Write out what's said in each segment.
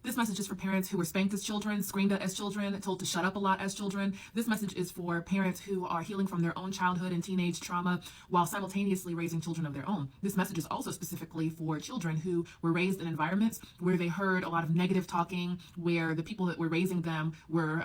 This message is for parents who were spanked as children, screamed at as children, told to shut up a lot as children. This message is for parents who are healing from their own childhood and teenage trauma while simultaneously raising children of their own. This message is also specifically for children who were raised in environments where they heard a lot of negative talking, where the people that were raising them were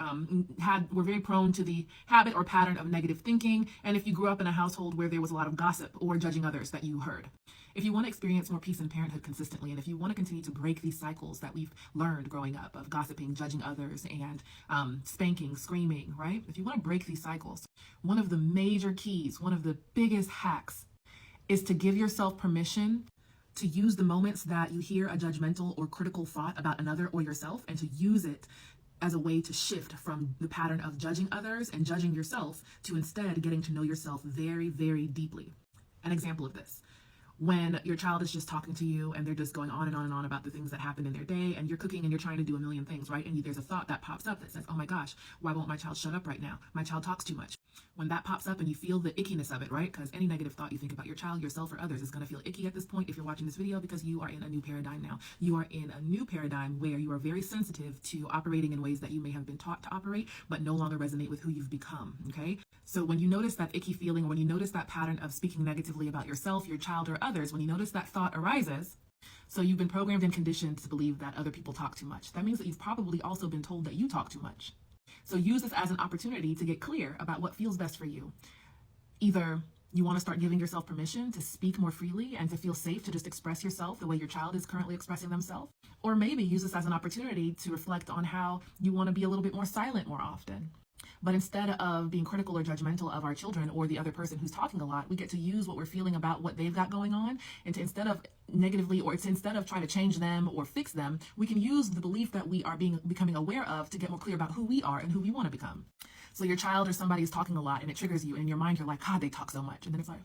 very prone to the habit or pattern of negative thinking, and if you grew up in a household where there was a lot of gossip or judging others that you heard. If you want to experience more peace in parenthood consistently, and if you want to continue to break these cycles that we've learned growing up of gossiping, judging others, and spanking, screaming, right? If you want to break these cycles, one of the major keys, one of the biggest hacks is to give yourself permission to use the moments that you hear a judgmental or critical thought about another or yourself, and to use it as a way to shift from the pattern of judging others and judging yourself to instead getting to know yourself very, very deeply. An example of this: when your child is just talking to you and they're just going on and on and on about the things that happened in their day, and you're cooking and you're trying to do a million things, right? And there's a thought that pops up that says, oh my gosh, why won't my child shut up right now? My child talks too much. When that pops up and you feel the ickiness of it, right? Because any negative thought you think about your child, yourself, or others is going to feel icky at this point if you're watching this video, because you are in a new paradigm now. You are in a new paradigm where you are very sensitive to operating in ways that you may have been taught to operate, but no longer resonate with who you've become, okay? So when you notice that icky feeling, when you notice that pattern of speaking negatively about yourself, your child, or others, when you notice that thought arises, so you've been programmed and conditioned to believe that other people talk too much. That means that you've probably also been told that you talk too much. So use this as an opportunity to get clear about what feels best for you. Either you want to start giving yourself permission to speak more freely and to feel safe to just express yourself the way your child is currently expressing themselves. Or maybe use this as an opportunity to reflect on how you want to be a little bit more silent more often. But instead of being critical or judgmental of our children or the other person who's talking a lot, we get to use what we're feeling about what they've got going on, and to instead of negatively, or instead of trying to change them or fix them, we can use the belief that we are becoming aware of to get more clear about who we are and who we want to become. So your child or somebody is talking a lot and it triggers you, and in your mind you're like, God, they talk so much. And then it's like,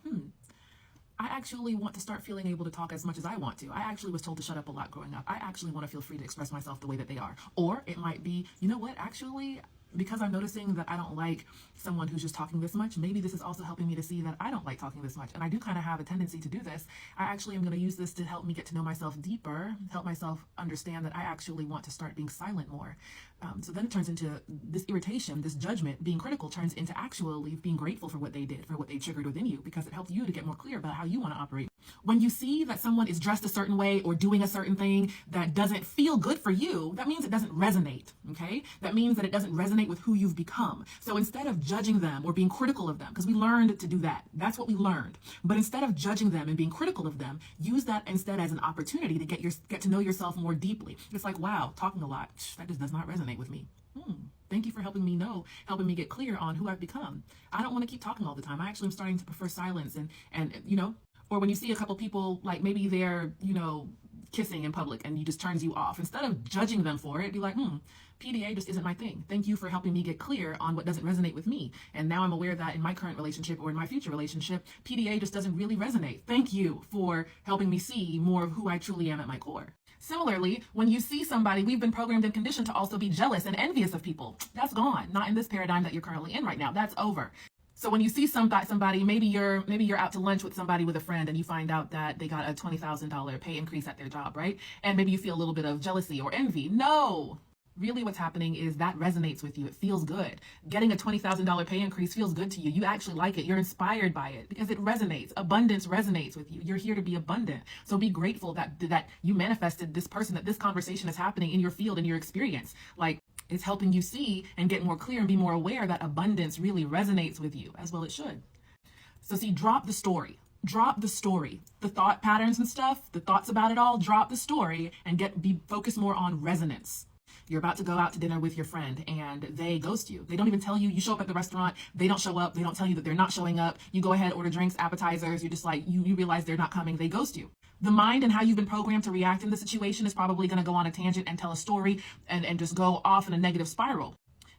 I actually want to start feeling able to talk as much as I want to. I actually was told to shut up a lot growing up. I actually want to feel free to express myself the way that they are. Or it might be, you know what, actually, because I'm noticing that I don't like someone who's just talking this much, maybe this is also helping me to see that I don't like talking this much. And I do kind of have a tendency to do this. I actually am going to use this to help me get to know myself deeper, help myself understand that I actually want to start being silent more. So then it turns into this irritation, this judgment, being critical turns into actually being grateful for what they did, for what they triggered within you, because it helps you to get more clear about how you want to operate. When you see that someone is dressed a certain way or doing a certain thing that doesn't feel good for you, that means it doesn't resonate, okay? That means that it doesn't resonate with who you've become. So instead of judging them or being critical of them, because we learned to do that, that's what we learned. But instead of judging them and being critical of them, use that instead as an opportunity to get to know yourself more deeply. It's like, wow, talking a lot, that just does not resonate with me. Thank you for helping me get clear on who I've become. I don't want to keep talking all the time. I actually am starting to prefer silence, and you know, or when you see a couple people, like maybe they're, you know, kissing in public and you just turns you off, instead of judging them for it, be like, PDA just isn't my thing. Thank you for helping me get clear on what doesn't resonate with me. And now I'm aware that in my current relationship or in my future relationship, PDA just doesn't really resonate. Thank you for helping me see more of who I truly am at my core. Similarly, when you see somebody, we've been programmed and conditioned to also be jealous and envious of people. That's gone. Not in this paradigm that you're currently in right now. That's over. So when you see somebody, maybe you're out to lunch with somebody, with a friend, and you find out that they got a $20,000 pay increase at their job, right? And maybe you feel a little bit of jealousy or envy. No. Really what's happening is that resonates with you. It feels good. Getting a $20,000 pay increase feels good to you. You actually like it. You're inspired by it because it resonates. Abundance resonates with you. You're here to be abundant. So be grateful that you manifested this person, that this conversation is happening in your field, in your experience. Like, it's helping you see and get more clear and be more aware that abundance really resonates with you, as well it should. So see, drop the story. Drop the story. The thought patterns and stuff, the thoughts about it all, drop the story and be focused more on resonance. You're about to go out to dinner with your friend and they ghost you. They don't even tell you. You show up at the restaurant, they don't show up. They don't tell you that they're not showing up. You go ahead, order drinks, appetizers. You're just like, you realize they're not coming. They ghost you. The mind and how you've been programmed to react in the situation is probably going to go on a tangent and tell a story and just go off in a negative spiral.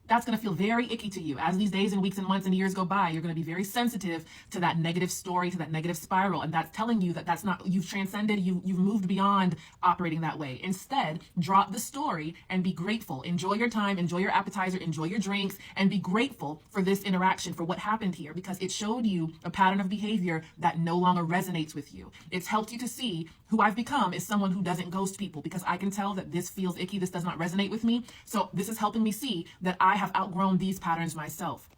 That's going to feel very icky to you. As these days and weeks and months and years go by, you're going to be very sensitive to that negative story, to that negative spiral. And that's telling you that that's not, you've transcended, you've moved beyond operating that way. Instead, drop the story and be grateful. Enjoy your time, enjoy your appetizer, enjoy your drinks, and be grateful for this interaction, for what happened here, because it showed you a pattern of behavior that no longer resonates with you. It's helped you to see who I've become is someone who doesn't ghost people, because I can tell that this feels icky, this does not resonate with me. So this is helping me see that I have outgrown these patterns myself.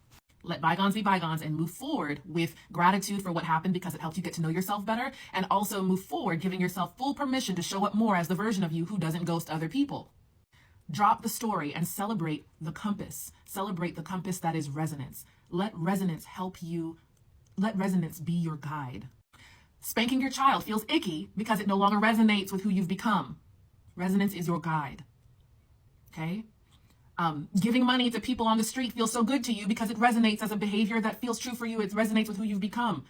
Let bygones be bygones and move forward with gratitude for what happened, because it helps you get to know yourself better, and also move forward giving yourself full permission to show up more as the version of you who doesn't ghost other people. Drop the story and celebrate the compass. Celebrate the compass that is resonance. Let resonance help you. Let resonance be your guide. Spanking your child feels icky because it no longer resonates with who you've become. Resonance is your guide. Okay? Giving money to people on the street feels so good to you because it resonates as a behavior that feels true for you. It resonates with who you've become.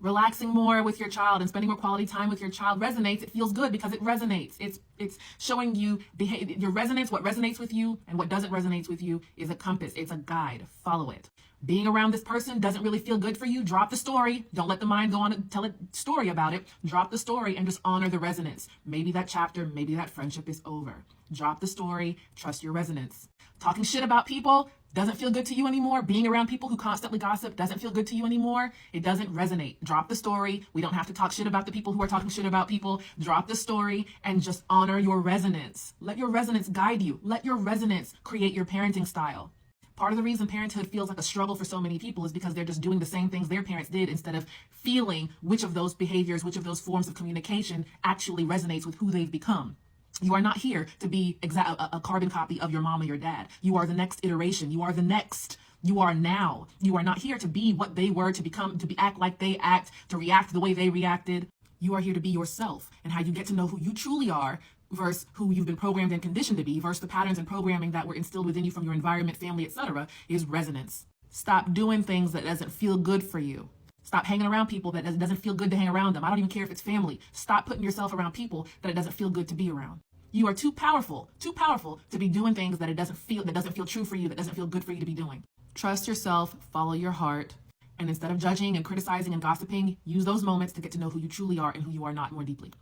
Relaxing more with your child and spending more quality time with your child resonates. It feels good because it resonates. It's showing you your resonance. What resonates with you and what doesn't resonate with you is a compass. It's a guide. Follow it. Being around this person doesn't really feel good for you. Drop the story. Don't let the mind go on and tell a story about it. Drop the story and just honor the resonance. Maybe that chapter, maybe that friendship is over. Drop the story. Trust your resonance. Talking shit about people doesn't feel good to you anymore. Being around people who constantly gossip doesn't feel good to you anymore. It doesn't resonate. Drop the story. We don't have to talk shit about the people who are talking shit about people. Drop the story and just honor your resonance. Let your resonance guide you. Let your resonance create your parenting style. Part of the reason parenthood feels like a struggle for so many people is because they're just doing the same things their parents did instead of feeling which of those behaviors, which of those forms of communication actually resonates with who they've become. You are not here to be a carbon copy of your mom or your dad. You are the next iteration. You are the next. You are now. You are not here to be what they were, to become, to act like they act, to react the way they reacted. You are here to be yourself, and how you get to know who you truly are versus who you've been programmed and conditioned to be versus the patterns and programming that were instilled within you from your environment, family, etc. is resonance. Stop doing things that doesn't feel good for you. Stop hanging around people that doesn't feel good to hang around them. I don't even care if it's family. Stop putting yourself around people that it doesn't feel good to be around. You are too powerful to be doing things that doesn't feel true for you, that doesn't feel good for you to be doing. Trust yourself, follow your heart, and instead of judging and criticizing and gossiping, use those moments to get to know who you truly are and who you are not more deeply.